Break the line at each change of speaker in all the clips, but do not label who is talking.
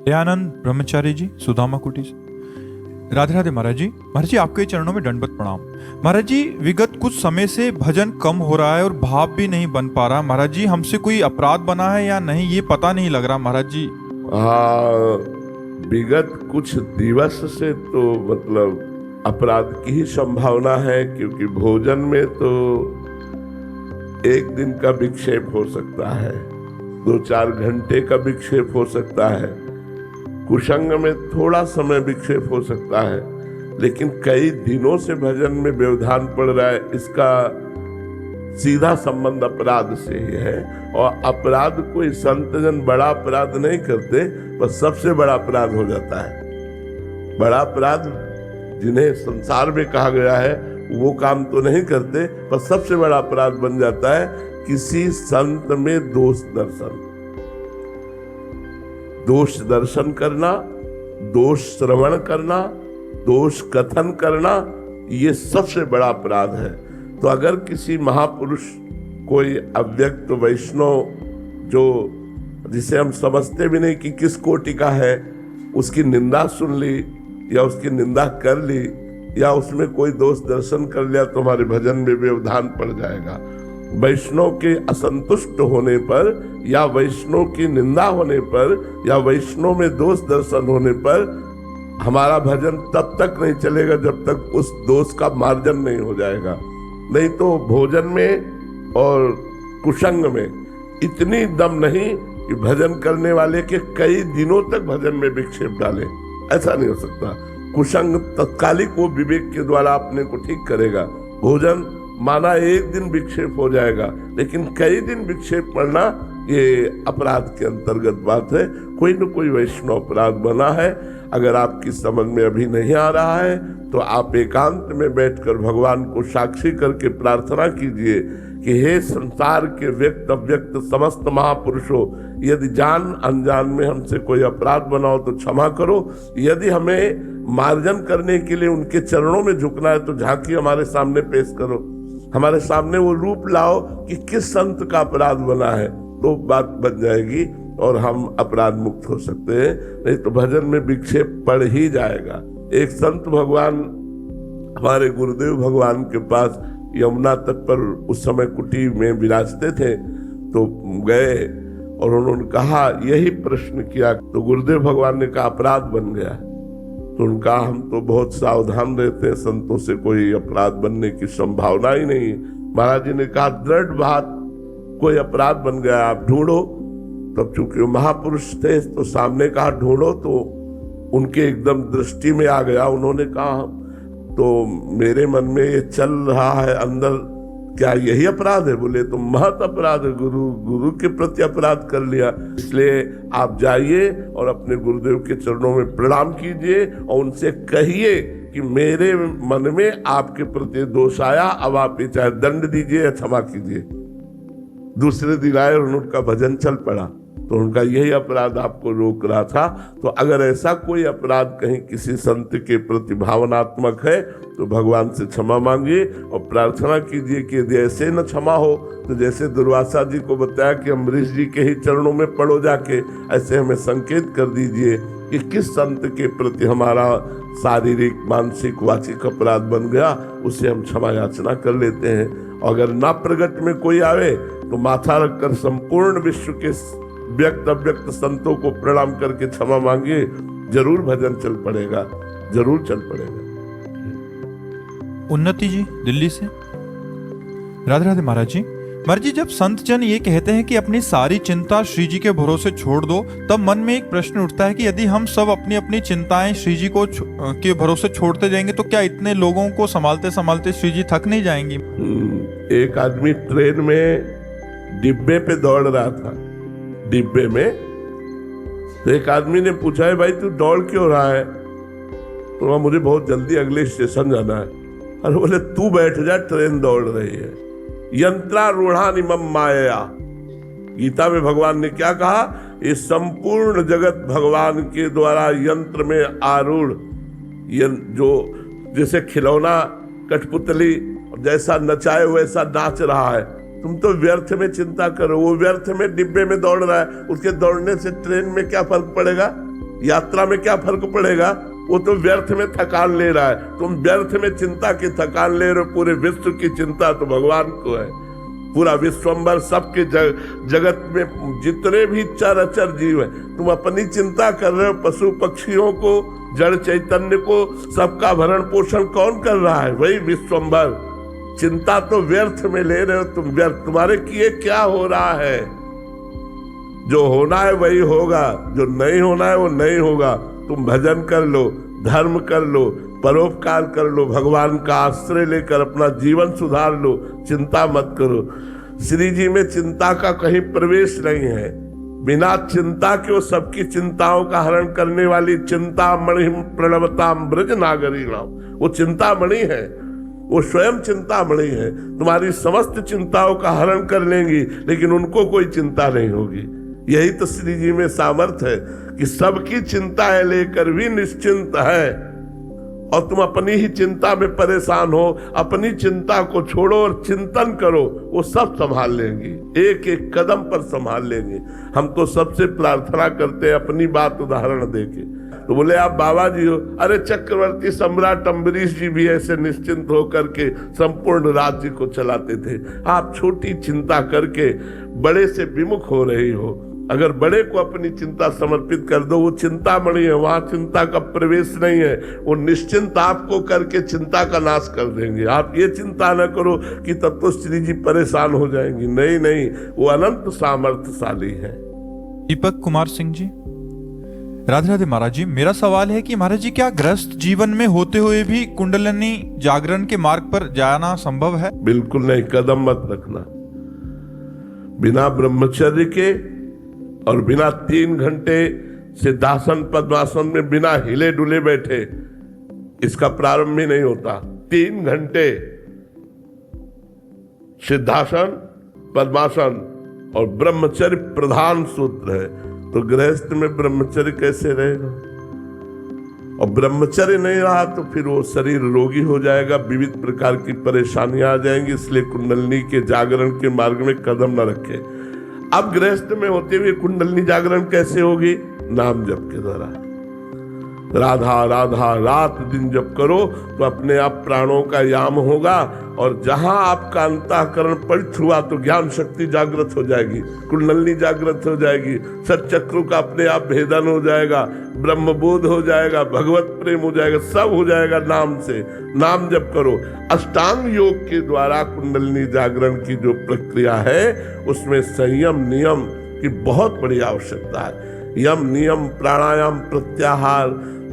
दयानंद ब्रह्मचारी जी, सुदामा कुटी से। राधे राधे महाराज जी। महाराज जी, आपके चरणों में दंडवत प्रणाम। महाराज जी, विगत कुछ समय से भजन कम हो रहा है और भाव भी नहीं बन पा रहा। महाराज जी, हमसे कोई अपराध बना है या नहीं, ये पता नहीं लग रहा महाराज जी।
विगत कुछ दिवस से तो मतलब अपराध की ही संभावना है, क्योंकि भोजन में तो एक दिन का विक्षेप हो सकता है, 2-4 घंटे का विक्षेप हो सकता है, कुसंग में थोड़ा समय विक्षेप हो सकता है, लेकिन कई दिनों से भजन में व्यवधान पड़ रहा है, इसका सीधा संबंध अपराध से ही है। और अपराध कोई संतजन बड़ा अपराध नहीं करते, बस सबसे बड़ा अपराध हो जाता है। बड़ा अपराध जिन्हें संसार में कहा गया है वो काम तो नहीं करते, पर सबसे बड़ा अपराध बन जाता है किसी संत में दोष दर्शन। दोष दर्शन करना, दोष श्रवण करना, दोष कथन करना, ये सबसे बड़ा अपराध है। तो अगर किसी महापुरुष, कोई अव्यक्त वैष्णव जो जिसे हम समझते भी नहीं कि किस कोटि का है, उसकी निंदा सुन ली या उसकी निंदा कर ली या उसमें कोई दोष दर्शन कर लिया, तो हमारे भजन में व्यवधान पड़ जाएगा। वैष्णव के असंतुष्ट होने पर या वैष्णव की निंदा होने पर या वैष्णव में दोष दर्शन होने पर हमारा भजन तब तक नहीं चलेगा जब तक उस दोष का मार्जन नहीं हो जाएगा। नहीं तो भोजन में और कुसंग में इतनी दम नहीं कि भजन करने वाले के कई दिनों तक भजन में विक्षेप डाले, ऐसा नहीं हो सकता। कुसंग तत्कालिक वो विवेक के द्वारा अपने को ठीक करेगा। भोजन माना एक दिन विक्षेप हो जाएगा, लेकिन कई दिन विक्षेप पड़ना ये अपराध के अंतर्गत बात है। कोई न कोई वैष्णव अपराध बना है। अगर आपकी समझ में अभी नहीं आ रहा है तो आप एकांत में बैठकर भगवान को साक्षी करके प्रार्थना कीजिए कि हे संसार के व्यक्त अव्यक्त समस्त महापुरुषों, यदि जान अनजान में हमसे कोई अपराध बना हो तो क्षमा करो। यदि हमें मार्जन करने के लिए उनके चरणों में झुकना है तो झांकी हमारे सामने पेश करो, हमारे सामने वो रूप लाओ कि किस संत का अपराध बना है, तो बात बन जाएगी और हम अपराध मुक्त हो सकते हैं। नहीं तो भजन में विक्षेप पड़ ही जाएगा। एक संत भगवान, हमारे गुरुदेव भगवान के पास यमुना तट पर उस समय कुटी में विराजते थे, तो गए और उन्होंने कहा, यही प्रश्न किया, तो गुरुदेव भगवान ने कहा अपराध बन गया। तो उनका हम तो बहुत सावधान रहते हैं, संतों से कोई अपराध बनने की संभावना ही नहीं। महाराज जी ने कहा दृढ़ बात, कोई अपराध बन गया, आप ढूंढो। तब चूंकि वो महापुरुष थे तो सामने कहा ढूंढो, तो उनके एकदम दृष्टि में आ गया। उन्होंने कहा तो मेरे मन में ये चल रहा है अंदर, क्या यही अपराध है? बोले तो महत अपराध है, गुरु के प्रति अपराध कर लिया। इसलिए आप जाइए और अपने गुरुदेव के चरणों में प्रणाम कीजिए और उनसे कहिए कि मेरे मन में आपके प्रति दोष आया, अब आप ये चाहे दंड दीजिए या क्षमा कीजिए। दूसरे दिन आए और उनका भजन चल पड़ा। तो उनका यही अपराध आपको रोक रहा था। तो अगर ऐसा कोई अपराध कहीं किसी संत के प्रति भावनात्मक है तो भगवान से क्षमा मांगिए और प्रार्थना कीजिए कि यदि ऐसे न क्षमा हो तो जैसे दुर्वासा जी को बताया कि अम्बरीश जी के ही चरणों में पड़ो जाके, ऐसे हमें संकेत कर दीजिए कि किस संत के प्रति हमारा शारीरिक मानसिक वाचिक अपराध बन गया, उसे हम क्षमा याचना कर लेते हैं। अगर ना प्रगट में कोई आवे तो माथा रखकर संपूर्ण विश्व के व्यक्त अव्यक्त संतों को प्रणाम करके क्षमा मांगिए, जरूर भजन चल पड़ेगा, जरूर चल पड़ेगा।
उन्नति जी, दिल्ली से। राधे राधे महाराज जी। महाराज जी, जब संत जन ये कहते हैं कि अपनी सारी चिंता श्री जी के भरोसे छोड़ दो, तब मन में एक प्रश्न उठता है कि यदि हम सब अपनी अपनी चिंताएं श्री जी को के भरोसे छोड़ते जाएंगे तो क्या इतने लोगों को संभालते संभालते श्री जी थक नहीं जाएंगी?
एक आदमी ट्रेन में डिब्बे पे दौड़ रहा था, डिब्बे में। तो एक आदमी ने पूछा है भाई तू दौड़ क्यों रहा है? तो मुझे बहुत जल्दी अगले स्टेशन जाना है। अरे बोले तू बैठ जा, ट्रेन दौड़ रही है। यंत्रारूढ़ानिमम माया, गीता में भगवान ने क्या कहा? ये संपूर्ण जगत भगवान के द्वारा यंत्र में आरूढ़, जो जैसे खिलौना कठपुतली जैसा नचाए वैसा नाच रहा है। तुम तो व्यर्थ में चिंता करो, वो व्यर्थ में डिब्बे में दौड़ रहा है, उसके दौड़ने से ट्रेन में क्या फर्क पड़ेगा? यात्रा में क्या फर्क पड़ेगा? वो तो व्यर्थ में थकान ले रहा है, तुम व्यर्थ में चिंता की थकान ले रहे हो। पूरे विश्व की चिंता तो भगवान को है। पूरा विश्वम्बर सबके जगत में जितने भी चराचर जीव है, तुम अपनी चिंता कर रहे हो। पशु पक्षियों को, जड़ चैतन्य को, सबका भरण पोषण कौन कर रहा है? वही विश्वम्बर। चिंता तो व्यर्थ में ले रहे हो तुम, व्यर्थ। तुम्हारे किए क्या हो रहा है? जो होना है वही होगा, जो नहीं होना है वो नहीं होगा। तुम भजन कर लो, धर्म कर लो, परोपकार कर लो, भगवान का आश्रय लेकर अपना जीवन सुधार लो, चिंता मत करो। श्री जी में चिंता का कहीं प्रवेश नहीं है। बिना चिंता के वो सबकी चिंताओं का हरण करने वाली चिंतामणि प्रणवताम ब्रज नागरीणाम, वो चिंतामणि है, वो स्वयं चिंतामणि है। तुम्हारी समस्त चिंताओं का हरण कर लेंगी, लेकिन उनको कोई चिंता नहीं होगी। यही तो श्री जी में सामर्थ्य है कि सबकी चिंता है लेकर भी निश्चिंत है। और तुम अपनी ही चिंता में परेशान हो, अपनी चिंता को छोड़ो और चिंतन करो, वो सब संभाल लेंगी, एक एक कदम पर संभाल लेंगे। हम तो सबसे प्रार्थना करते हैं अपनी बात उदाहरण देके। तो बोले आप बाबा जी हो? अरे चक्रवर्ती सम्राट अम्बरीश जी भी ऐसे निश्चिंत होकर के संपूर्ण राज्य को चलाते थे। आप छोटी चिंता करके बड़े से विमुख हो रही हो। अगर बड़े को अपनी चिंता समर्पित कर दो, वो चिंतामणि है, वहां चिंता का प्रवेश नहीं है। वो निश्चिंत आपको करके चिंता का नाश कर देंगे। आप ये चिंता न करो कि तब तो श्री जी परेशान हो जाएंगी। नहीं नहीं, वो अनंत सामर्थ्यशाली है।
दीपक कुमार सिंह जी, राधे राधे महाराज जी। मेरा सवाल है कि महाराज जी, क्या गृहस्थ जीवन में होते हुए भी कुंडलिनी जागरण के मार्ग पर जाना संभव है?
बिल्कुल नहीं, कदम मत रखना। बिना ब्रह्मचर्य के और बिना 3 घंटे सिद्धासन पद्मासन में बिना हिले डुले बैठे इसका प्रारंभ ही नहीं होता। 3 घंटे सिद्धासन पद्मासन और ब्रह्मचर्य प्रधान सूत्र है। तो गृहस्थ में ब्रह्मचर्य कैसे रहेगा? और ब्रह्मचर्य नहीं रहा तो फिर वो शरीर रोगी हो जाएगा, विविध प्रकार की परेशानियां आ जाएंगी। इसलिए कुंडलिनी के जागरण के मार्ग में कदम न रखे। अब गृहस्थ में होते हुए कुंडलिनी जागरण कैसे होगी? नाम जप के द्वारा। राधा राधा रात दिन जप करो तो अपने आप प्राणों का याम होगा। और जहां आपका अंतःकरण पवित्र हुआ तो ज्ञान शक्ति जागृत हो जाएगी, कुंडलिनी जागृत हो जाएगी, सच्चक्रों का अपने आप भेदन हो जाएगा, ब्रह्मबोध हो जाएगा, भगवत प्रेम हो जाएगा, सब हो जाएगा नाम से। नाम जप करो। अष्टांग योग के द्वारा कुंडलिनी जागरण की जो प्रक्रिया है उसमें संयम नियम की बहुत बड़ी आवश्यकता है। यम नियम प्राणायाम प्रत्याहार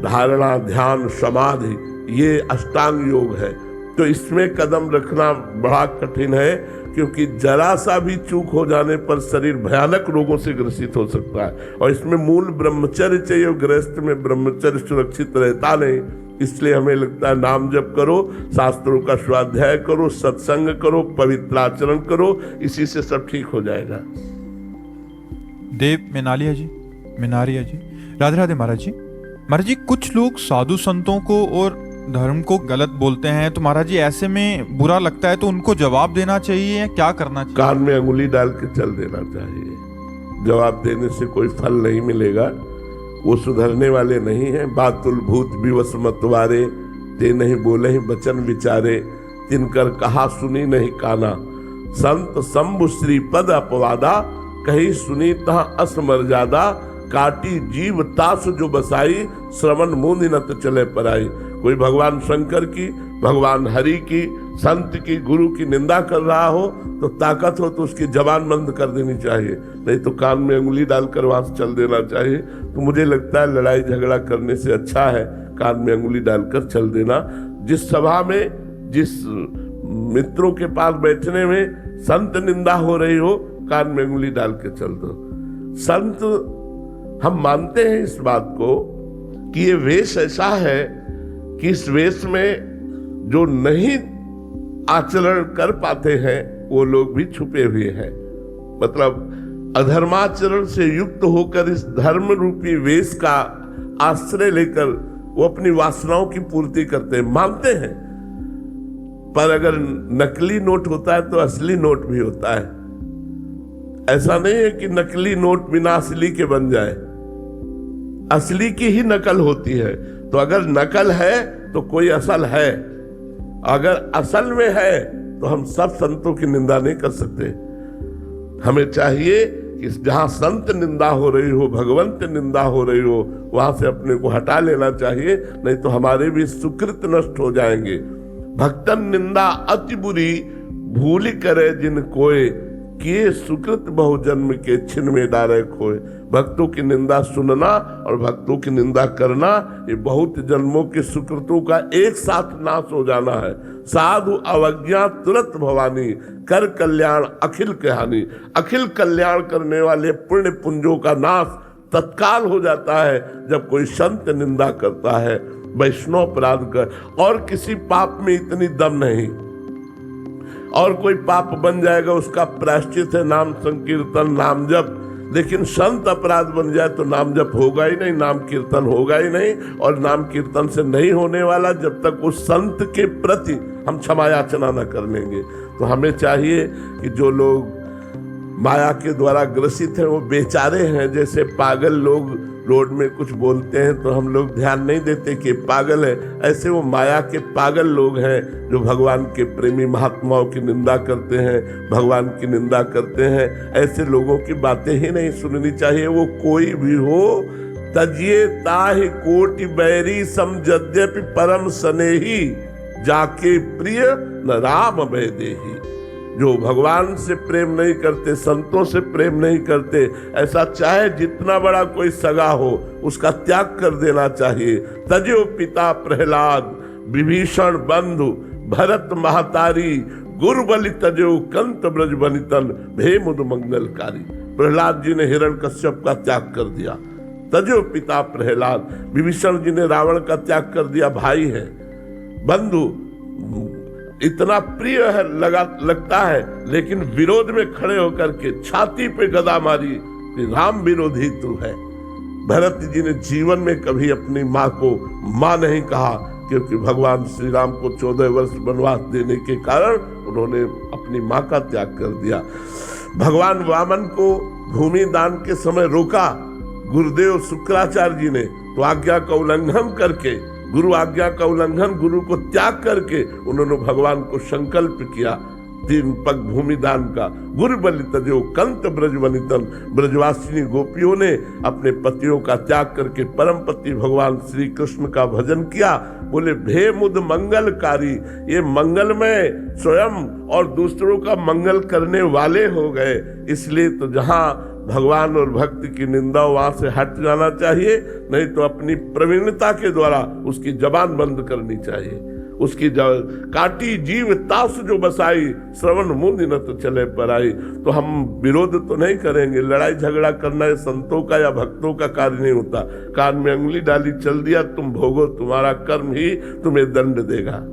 धारणा ध्यान समाधि, ये अष्टांग योग है। तो इसमें कदम रखना बड़ा कठिन है, क्योंकि जरा सा भी चूक हो जाने पर शरीर भयानक रोगों से ग्रसित हो सकता है। और इसमें मूल ब्रह्मचर्य चाहिए। गृहस्थ में ब्रह्मचर्य सुरक्षित रहता नहीं। इसलिए हमें लगता है नाम जप करो, शास्त्रों का स्वाध्याय करो, सत्संग करो, पवित्र आचरण करो, इसी से सब ठीक हो जाएगा।
देव मेनालिया जी, मिनारिया जी, राधे राधे महाराज जी। महाराज जी, कुछ लोग साधु संतों को और धर्म को गलत बोलते हैं, तो महाराज जी ऐसे में बुरा लगता है तो उनको जवाब देना चाहिए या क्या करना चाहिए?
कान में अंगुली डाल के चल देना चाहिए। जवाब देने से कोई फल नहीं मिलेगा, वो सुधरने वाले नहीं हैं। बातुल भूत विवश मतवारे, ते नहीं बोले ही बचन विचारे, तिनकर कहा सुनी नहीं काना, संत शंभु श्री पद अपवादा, कहीं सुनी तहाँ असमर्यादा, काटी जीव तास जो बसाई, श्रवण मुंद न चले पराई। कोई भगवान शंकर की, भगवान हरि की, संत की, गुरु की निंदा कर रहा हो तो ताकत हो तो उसकी जबान बंद कर देनी चाहिए, नहीं तो कान में अंगुली डालकर वहां से चल देना चाहिए। तो मुझे लगता है लड़ाई झगड़ा करने से अच्छा है कान में अंगुली डालकर चल देना। जिस सभा में, जिस मित्रों के पास बैठने में संत निंदा हो रही हो, कान में अंगुली डाल के चल दो। संत, हम मानते हैं इस बात को कि ये वेश ऐसा है कि इस वेश में जो नहीं आचरण कर पाते हैं वो लोग भी छुपे हुए हैं। मतलब अधर्माचरण से युक्त होकर इस धर्म रूपी वेश का आश्रय लेकर वो अपनी वासनाओं की पूर्ति करते हैं, मानते हैं। पर अगर नकली नोट होता है तो असली नोट भी होता है। ऐसा नहीं है कि नकली नोट बिना असली के बन जाए। असली की ही नकल होती है। तो अगर नकल है तो कोई असल है, अगर असल में है तो हम सब संतों की निंदा नहीं कर सकते। हमें चाहिए कि जहां संत निंदा हो रही हो, भगवंत निंदा हो रही हो, वहां से अपने को हटा लेना चाहिए, नहीं तो हमारे भी सुकृत नष्ट हो जाएंगे। भक्तन निंदा अति बुरी, भूल करे जिन कोय, किए सुकृत बहु जन्म के छिन में डारे खोए। भक्तों की निंदा सुनना और भक्तों की निंदा करना, ये बहुत जन्मों के सुकृतों का एक साथ नाश हो जाना है। साधु अवज्ञा तुरंत भवानी, कर कल्याण अखिल कहानी। अखिल कल्याण करने वाले पुण्य पुंजों का नाश तत्काल हो जाता है जब कोई संत निंदा करता है, वैष्णव अपराध कर। और किसी पाप में इतनी दम नहीं, और कोई पाप बन जाएगा उसका प्रायश्चित है नाम संकीर्तन, नाम जप। लेकिन संत अपराध बन जाए तो नाम जप होगा ही नहीं, नाम कीर्तन होगा ही नहीं, और नाम कीर्तन से नहीं होने वाला जब तक उस संत के प्रति हम क्षमा याचना न कर लेंगे। तो हमें चाहिए कि जो लोग माया के द्वारा ग्रसित हैं वो बेचारे हैं। जैसे पागल लोग रोड में कुछ बोलते हैं तो हम लोग ध्यान नहीं देते कि पागल है, ऐसे वो माया के पागल लोग हैं जो भगवान के प्रेमी महात्माओं की निंदा करते हैं, भगवान की निंदा करते हैं। ऐसे लोगों की बातें ही नहीं सुननी चाहिए, वो कोई भी हो। तजिए ताहि कोटि बैरी सम यद्यपि परम स्नेही, जाके प्रिय न राम भय देही। जो भगवान से प्रेम नहीं करते, संतों से प्रेम नहीं करते, ऐसा चाहे जितना बड़ा कोई सगा हो उसका त्याग कर देना चाहिए। तजो पिता प्रहलाद, विभीषण बंधु, भरत महतारी, गुरु बलि तजो कंत ब्रज बनितन, भे मुद मंगलकारी। प्रहलाद जी ने हिरण्यकश्यप का त्याग कर दिया, तजो पिता प्रहलाद। विभीषण जी ने रावण का त्याग कर दिया, भाई है, बंधु इतना प्रिय है लगता है, लेकिन विरोध में खड़े होकर के छाती पे गदा मारी कि राम विरोधी तू है। भरत जी ने जीवन में कभी अपनी माँ को माँ नहीं कहा, क्योंकि भगवान श्री राम को 14 वर्ष वनवास देने के कारण उन्होंने अपनी माँ का त्याग कर दिया। भगवान वामन को भूमि दान के समय रोका गुरुदेव शुक्राचार्य जी ने, तो आज्ञा का उल्लंघन करके, गुरु आज्ञा का उल्लंघन, गुरु को त्याग करके उन्होंने भगवान को संकल्प किया 3 पग भूमि दान का। गुरु बलि तजो कंत ब्रज बनितन। ब्रजवासिनी गोपियों ने अपने पतियों का त्याग करके परम पति भगवान श्री कृष्ण का भजन किया। बोले भे मुद मंगलकारी, ये मंगलमय स्वयं और दूसरों का मंगल करने वाले हो गए। इसलिए तो जहाँ भगवान और भक्ति की निंदा वहां से हट जाना चाहिए, नहीं तो अपनी प्रवीणता के द्वारा उसकी जबान बंद करनी चाहिए। उसकी काटी जीव तास जो बसाई, श्रवण मुंद न तो चले पर आई। तो हम विरोध तो नहीं करेंगे, लड़ाई झगड़ा करना ये संतों का या भक्तों का कार्य नहीं होता। कान में अंगुली डाली चल दिया, तुम भोगो, तुम्हारा कर्म ही तुम्हें दंड देगा।